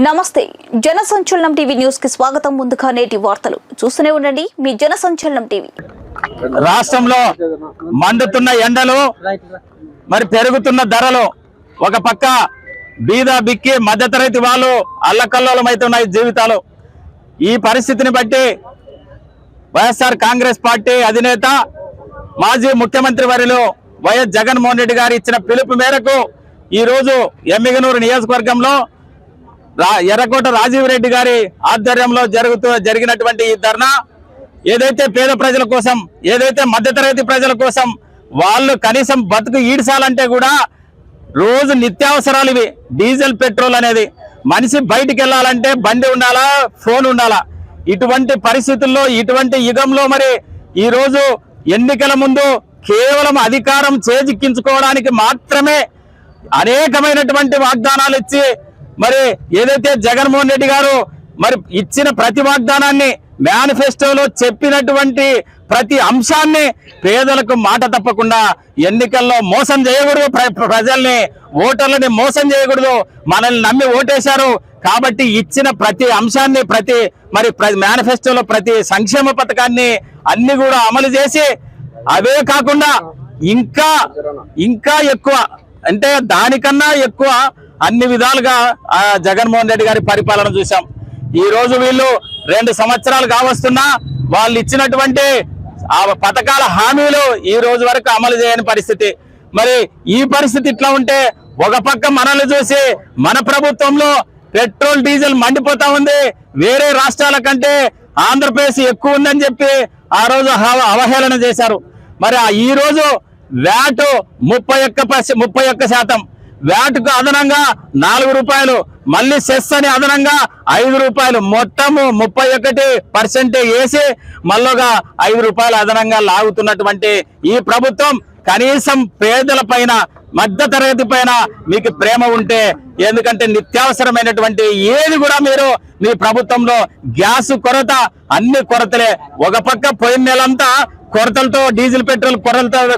నమస్తే జనసంచలనం TV news కి స్వాగతం. ముందుగా నేటి వార్తలు చూస్తూనే ఉండండి మీ జనసంచలనం టీవీ. రాష్ట్రంలో మండుతున్న ఎండలు మరి పెరుగుతున్న ధరలు ఒక పక్క బీద బిక్కి మధ్యతరగతి వాళ్ళు అల్లకల్లోలమైతున్నాయి జీవితాలు. ఈ పరిస్థితిని బట్టి వైఎస్ఆర్ కాంగ్రెస్ పార్టీ అధినేత మాజీ ముఖ్యమంత్రి వర్యులు వైఎస్ జగన్మోహన్ రెడ్డి గారు ఇచ్చిన పిలుపు మేరకు ఈ రోజు ఎమ్మిగనూరు నియోజకవర్గంలో ఎర్రకోట రాజీవ్ రెడ్డి గారి ఆధ్వర్యంలో జరిగినటువంటి ఈ ధర్నా ఏదైతే పేద ప్రజల కోసం, ఏదైతే మధ్యతరగతి ప్రజల కోసం వాళ్ళు కనీసం బతుకు ఈడ్చాలంటే కూడా రోజు నిత్యావసరాలు ఇవి. డీజిల్, పెట్రోల్ అనేది మనిషి బయటికి వెళ్ళాలంటే బండి ఉండాలా, ఫోన్ ఉండాలా. ఇటువంటి పరిస్థితుల్లో, ఇటువంటి యుగంలో మరి ఈ రోజు ఎన్నికల ముందు కేవలం అధికారం చేజిక్కించుకోవడానికి మాత్రమే అనేకమైనటువంటి వాగ్దానాలు ఇచ్చి మరి ఏదైతే జగన్మోహన్ రెడ్డి గారు మరి ఇచ్చిన ప్రతి వాగ్దానాన్ని, మేనిఫెస్టోలో చెప్పినటువంటి ప్రతి అంశాన్ని పేదలకు మాట తప్పకుండా ఎన్నికల్లో మోసం చేయకూడదు, ప్రజల్ని ఓటర్లని మోసం చేయకూడదు. మనల్ని నమ్మి ఓటేశారు కాబట్టి ఇచ్చిన ప్రతి అంశాన్ని, మరి మేనిఫెస్టోలో ప్రతి సంక్షేమ పథకాన్ని అన్ని కూడా అమలు చేసి అవే కాకుండా ఇంకా ఎక్కువ అంటే దానికన్నా ఎక్కువ అన్ని విధాలుగా జగన్మోహన్ రెడ్డి గారి పరిపాలన చూసాం. ఈ రోజు వీళ్ళు 2 సంవత్సరాలు కావస్తున్నా వాళ్ళు ఇచ్చినటువంటి ఆ పథకాల హామీలు ఈ రోజు వరకు అమలు చేయని పరిస్థితి. మరి ఈ పరిస్థితి ఇట్లా ఉంటే ఒక పక్క మనల్ని చూసి మన ప్రభుత్వంలో పెట్రోల్, డీజిల్ మండిపోతా ఉంది. వేరే రాష్ట్రాల కంటే ఆంధ్రప్రదేశ్ ఎక్కువ ఉందని చెప్పి ఆ రోజు అవహేళన చేశారు. మరి ఈ రోజు వ్యాట్ 31%, వ్యాట్కు అదనంగా 4 రూపాయలు, మళ్ళీ సెస్ అని అదనంగా 5 రూపాయలు, మొత్తము 31% వేసి మళ్ళొగా 5 రూపాయలు అదనంగా లాగుతున్నటువంటి ఈ ప్రభుత్వం కనీసం పేదల పైన, మధ్యతరగతి పైన మీకు ప్రేమ ఉంటే, ఎందుకంటే నిత్యావసరమైనటువంటి ఏది కూడా మీరు మీ ప్రభుత్వంలో గ్యాస్ కొరత, అన్ని కొరతలే. ఒక పక్క పోయిన నెలంతా కొరతలతో, డీజిల్, పెట్రోల్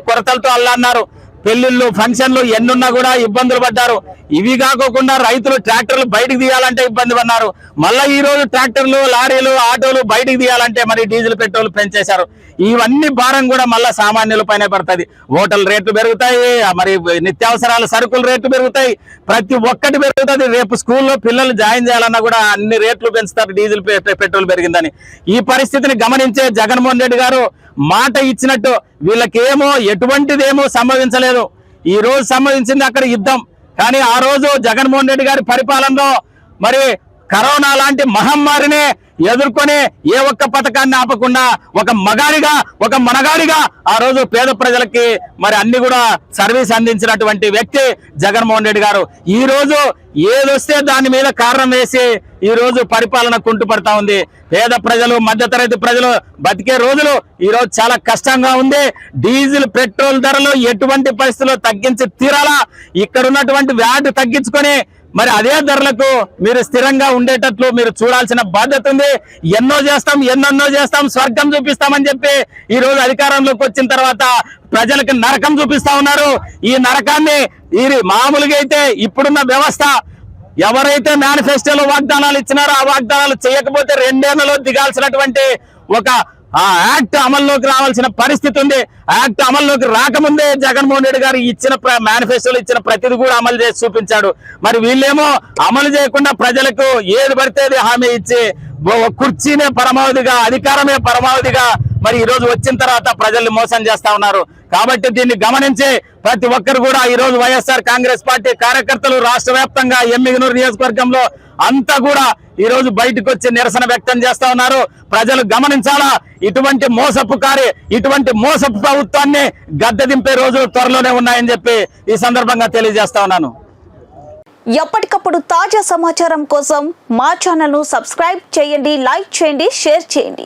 కొరతలతో అల్లాన్నారు. పెళ్లిళ్ళు, ఫంక్షన్లు ఎన్నున్నా కూడా ఇబ్బందులు పడ్డారు. ఇవి కాకోకుండా రైతులు ట్రాక్టర్లు బయటకు తీయాలంటే ఇబ్బంది పడ్డారు. మళ్ళీ ఈ రోజు ట్రాక్టర్లు, లారీలు, ఆటోలు బయటకు తీయాలంటే మరి డీజిల్, పెట్రోల్ పెంచేశారు. ఇవన్నీ భారం కూడా మళ్ళా సామాన్యుల పైన పడుతుంది. హోటల్ రేట్లు పెరుగుతాయి, మరి నిత్యావసరాల సరుకుల రేట్లు పెరుగుతాయి, ప్రతి ఒక్కటి పెరుగుతుంది. రేపు స్కూల్లో పిల్లలు జాయిన్ చేయాలన్నా కూడా అన్ని రేట్లు పెంచుతారు డీజిల్, పెట్రోల్ పెరిగిందని. ఈ పరిస్థితిని గమనించే జగన్మోహన్ రెడ్డి గారు మాట ఇచ్చినట్టు వీళ్ళకేమో ఎటువంటిదేమో సంభవించలేదు. ఈ రోజు సంభవించింది అక్కడ యుద్ధం. కానీ ఆ రోజు జగన్మోహన్ రెడ్డి గారి పరిపాలనలో మరి కరోనా లాంటి మహమ్మారినే ఎదుర్కొని ఏ ఒక్క పథకాన్ని ఆపకుండా ఒక మగాడిగా, ఒక మనగాడిగా ఆ రోజు పేద ప్రజలకి మరి అన్ని కూడా సర్వీస్ అందించినటువంటి వ్యక్తి జగన్మోహన్ రెడ్డి గారు. ఈ రోజు ఏదొస్తే దాని మీద కారణం వేసి ఈ రోజు పరిపాలన కుంటుపడతా ఉంది. పేద ప్రజలు, మధ్యతరగతి ప్రజలు బతికే రోజులు ఈ రోజు చాలా కష్టంగా ఉంది. డీజిల్, పెట్రోల్ ధరలు ఎటువంటి పరిస్థితుల్లో తగ్గించి తీరాలా. ఇక్కడ ఉన్నటువంటి వ్యాట్ తగ్గించుకొని మరి అదే ధరలకు మీరు స్థిరంగా ఉండేటట్లు మీరు చూడాల్సిన బాధ్యత ఉంది. ఎన్నెన్నో చేస్తాం, స్వర్గం చూపిస్తామని చెప్పి ఈ రోజు అధికారంలోకి వచ్చిన తర్వాత ప్రజలకు నరకం చూపిస్తా ఉన్నారు. ఈ నరకాన్ని మామూలుగా అయితే ఇప్పుడున్న వ్యవస్థ ఎవరైతే మేనిఫెస్టోలో వాగ్దానాలు ఇచ్చినారో ఆ వాగ్దానాలు చేయకపోతే 2 ఏళ్లలో దిగాల్సినటువంటి ఒక యాక్ట్ అమల్లోకి రావాల్సిన పరిస్థితి ఉంది. యాక్ట్ అమల్లోకి రాకముందే జగన్మోహన్ రెడ్డి గారు ఇచ్చిన మేనిఫెస్టోలో ఇచ్చిన ప్రతిది కూడా అమలు చేసి చూపించాడు. మరి వీళ్ళేమో అమలు చేయకుండా ప్రజలకు ఏది పడితే హామీ ఇచ్చి కుర్చీనే పరమావధిగా, అధికారమే పరమావధిగా మరి ఈ రోజు వచ్చిన తర్వాత ప్రజల్ని మోసం చేస్తా ఉన్నారు. కాబట్టి దీన్ని గమనించి ప్రతి ఒక్కరు కూడా ఈ రోజు వైఎస్ఆర్ కాంగ్రెస్ పార్టీ కార్యకర్తలు రాష్ట్ర వ్యాప్తంగా ఎమ్మిగనూరు నియోజకవర్గంలో అంతా కూడా ఈ రోజు బయటకు వచ్చి నిరసన వ్యక్తం చేస్తా ఉన్నారు. ప్రజలు గమనించాలా, ఇటువంటి మోసపు ప్రభుత్వాన్ని గద్దె దింపే రోజులు త్వరలోనే ఉన్నాయని చెప్పి ఈ సందర్భంగా తెలియజేస్తా ఉన్నాను. ఎప్పటికప్పుడు తాజా సమాచారం కోసం మా ఛానల్ ను సబ్స్క్రైబ్ చేయండి, లైక్ చేయండి, షేర్ చేయండి.